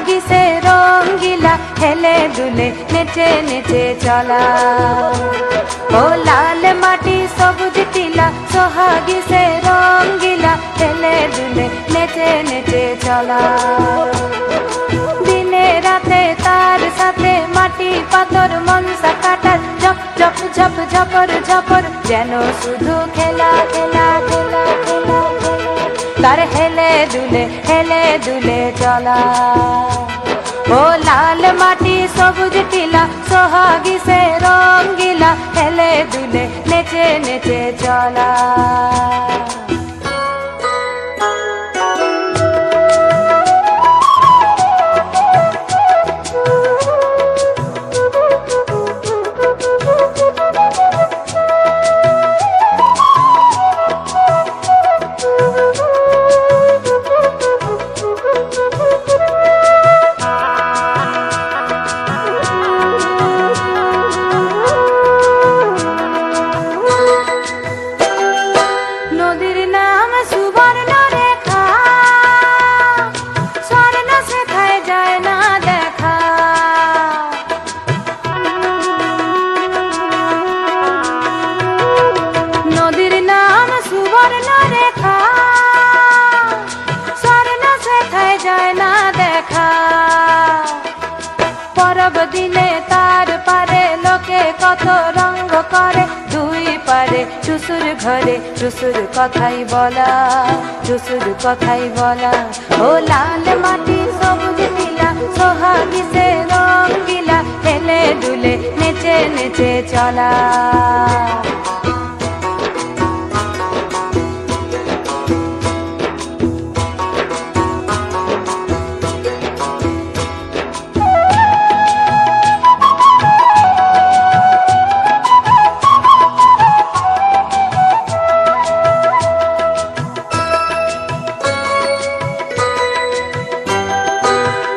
সোহাগী সে রঙ্গিলা হেলে দুলে নেচে নেচে চলা। ও লাল মাটি সবুজ টিলা সোহাগী সে রঙ্গিলা হেলে দুলে নেচে নেচে চলা। দিনে রাতে তার সাথে মাটি পাথর মনসা কাটার ঝপ ঝপ ঝপ ঝপর ঝপর যেন শুধু খেলা খেলা খেলা খেলা তার হেলে দুলে চলা। ও লাল মাটি সবুজ টিলা সোহাগী সে রঙ্গিলা হেলে দুলে নেচে নেচে চলা। পরব দিনে তার পারে লোকে কত রঙ্গ করে দুই পারে চুসুর ঘরে চুসুর কথাই বলা চুসুর কথাই বলা। ও লাল মাটি সবুজ টিলা সোহাগী সে রঙ্গিলা হেলে দুলে নেচে নেচে চলা।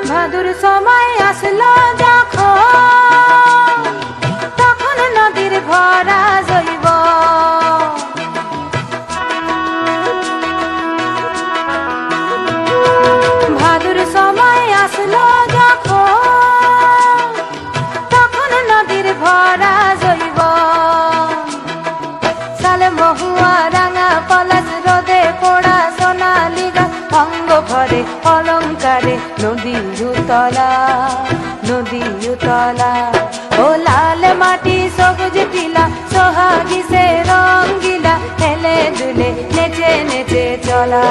ভাদুর সময় আসলো যখন তখন নদীর ভরা জৈব। ভাদুর সময় আসলো যখন তখন নদীর ভরা জৈব। সালে মহুয়া রাঙা পলাশ রোদে পোড়া সোনালি গাছ অঙ্গ ভরে অলঙ্কারে নদী উতলা নদী উতলা। ও লাল মাটি সবুজ টিলা সোহাগী সে রঙ্গিলা হেলে দুলে নেচে নেচে চলা।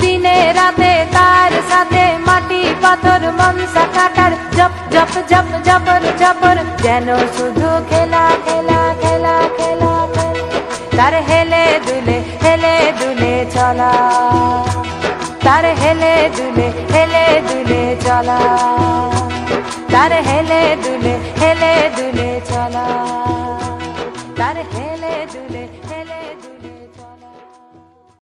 দিনে রাতে তার সাথে মাটি পাথর মনসা কাটার ঝপ ঝপ ঝপ ঝপর ঝপর যেন শুধু খেলা খেলা খেলা খেলা তার হেলে দুলে চলা। তার হেলে দুলে চলা। তার হেলে দুলে চলা। তার হেলে